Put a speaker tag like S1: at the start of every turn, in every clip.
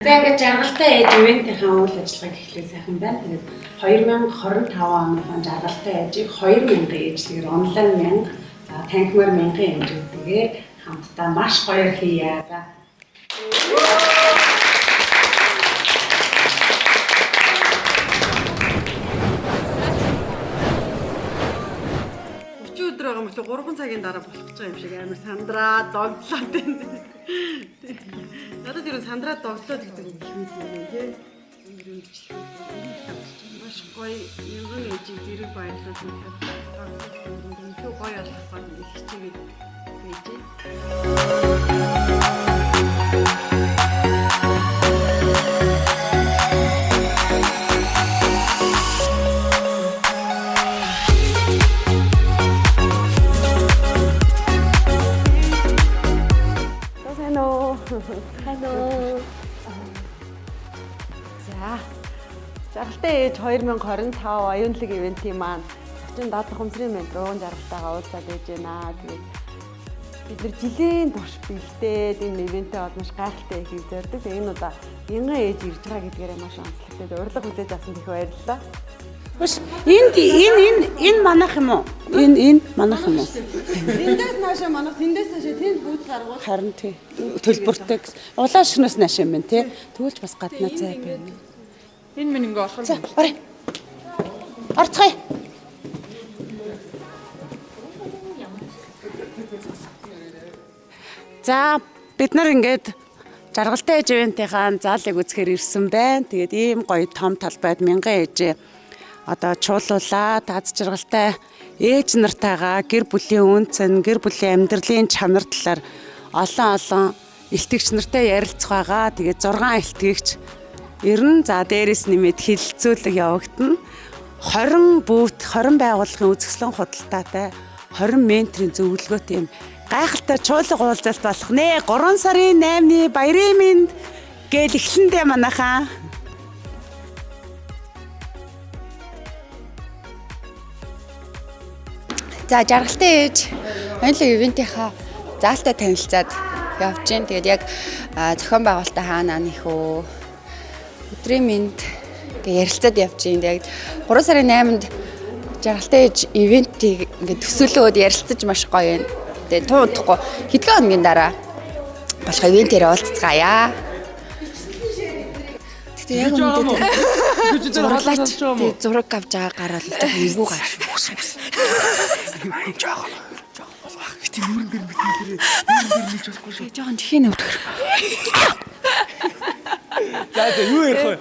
S1: За ингээд жаргалтай ээж ивэнтийн үйл ажиллагааг эхлэх сайхан байна. Тэгээд 2025 оныхон жаргалтай ээжийг 2000 ээжлэгээр онлайн 1000 за танхимаар 1000 хэмжээтэйгээр хамтдаа маш гоё хийя. За
S2: өдөр байгаа мөртлөө 3 цагийн дараа болох гэж байгаа юм шиг амар сандраа догтлоо тийм. Надад ер нь сандраа догтлоо гэдэг үг их мэдээ нэ тий. Өндөр үйлчлэх маш гоё юм ээжийг зэрэг баярлуулж үнэхээр гоё алхах гол их хичээгээд байж.
S3: Hello. За. Жаргалтай ээж 2025 аюунлаг ивэнтийн маань зочин дадлах хөмсрийн метрон жаргалтайгаа уулзаад байж байна. Тэгээд бид нар жилийн турш бэлдээд энэ ивэнтээ бол маш гайхалтай хийх зорддог. Тэгээ энэ удаа 1000 ээж ирж байгаа гэдгээрээ маш онцлогтой. Урилга хүлээж авсан их баярлалаа.
S4: Биш энэ манайх юм уу? Энэ манайх юм уу?
S2: Эндээс наашаа манайх тэндээс наашаа тэнд бүүт гаргуул.
S4: Харин тий. Төлбөртэй гэсэн. Улаан шөнөөс наашаа юм байна тий. Тэгвэл ч бас гаднаа цай байна.
S2: Энэ минь ингээ болох юм.
S4: Орё. Орцгоё. За бид нар ингээд жаргалтай ээж ивэнтийнхаа заалыг үзэхээр ирсэн байна. Тэгээд ийм гоё том талбайд 1000 ээжээ одоо чуулуулаад аз жаргалтай ээж нартайгаа гэр бүлийн үнцэн, гэр бүлийн амьдралын чанар талаар олон илтгэгч нартай ярилцах байгаа. Тэгээд 6 илтгэгч ирнэ. За дээрэс нэмээд хилцүүлэг явагдана. 20 бүүт, 20 байгууллагын үзэсгэлэн худалдаатай 20 менторын зөвлөгөөтэй юм гайхалтай чуулга уулзалт болох нэ. 3 сарын 8-ны баярын мэнд гээл эхлэндээ манайхаа.
S5: За жаргалтай ээж аюулгүй ивэнтийнхаа заалтай танилцаад явж гин. Тэгээд яг зохион байгуулалтаа хаана нөхөө өдрийн мэнд гэ ярилцаад явж гин. Тэгээд 3 сарын 8-нд жаргалтай ээж ивэнтийг ингээд төсөөлөөд ярилцаж маш гоё юм. Тэгээд тун удахгүй хэдхэн хоногийн дараа болох ивэнтээр уулзцгаая. Тэгээд яг үнэндээ зурлаач зураг авч байгаа гараад л жоо эвгүй гаш үс. Жаахан болох. Гэтэ нүрэн дээр нэг болохгүй шүү. Жаахан тхийн өвдөх.
S6: За юу ярих вэ?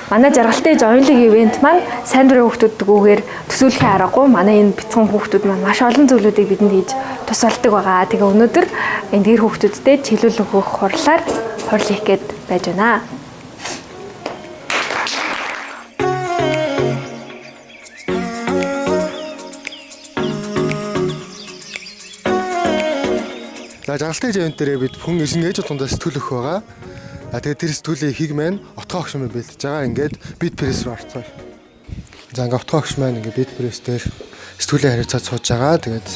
S7: Манай жаргалтай аюулгүй ивент маань сайн дурын хүүхдүүдгүйгээр төсөөлөхийн аргагүй манай энэ бяцхан хүүхдүүд маань маш олон зүйлүүдийг бидэнд хийж тусалдаг байгаа. Тэгээ өнөөдөр энэ дэр хүүхдүүдтэй чиглэл өгөх хурлаар хурал хийх гээд байж байна.
S6: За жаргалтай ивент дээр бид хүн ээж тундаа сэтгүүл өгөх байгаа. Тэгээд тэр сэтгүүлийн хийг маань отгоо огш маань бэлдэж байгаа. Ингээд бит пресс руу орцгоё. За ингээд отгоо огш маань ингээд бит пресс дээр сэтгүүлийн харилцаад сууж байгаа. Тэгээд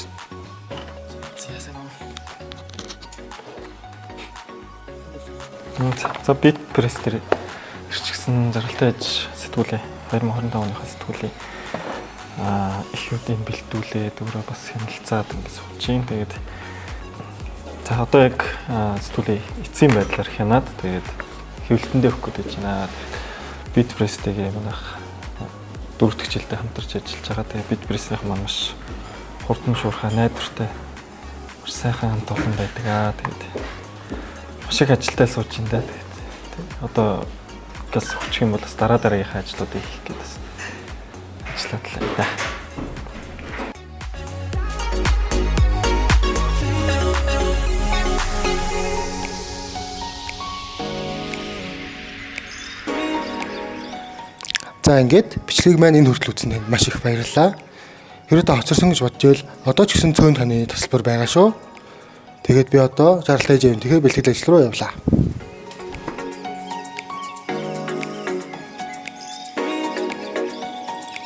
S8: за бит пресс дээр ирчихсэн жаргалтай ээж сэтгүүлийн 2025 оныхаа сэтгүүлийн их үдийн бэлдүүлээд өөрөө бас хяналтцаад ингээд сууж гин. Тэгээд за одоо яг сэтгүүлийн эцсийн байдлаар хянаад тэгээд хэвлэлтэндээ өгөх гэж байна. Бит престэйгээ манайх 4 дахь жилдээ хамтарч ажиллаж байгаа. Тэгээд бит прессийнх маань маш хурдан шуурхай найдвартай маш сайхан хамт олон байдаг. Тэгээд маш их ажилтай сууж байна. Тэгээд одоо газ өгчих юм бол бас дараагийнхаа ажлуудыг хийх гэдэг бас ажиллаад л байна.
S6: за ингээд бичлэгийг маань энэ хүртэл үзсэнд маш их баярлалаа. Хэрэв та хоцорсон гэж бодож байвал одоо ч гэсэн цөөн таны тасалбар байгаа шүү. Тэгээд би одоо жаргалтай ивэнтийнхээ бэлтгэл ажил руу явлаа.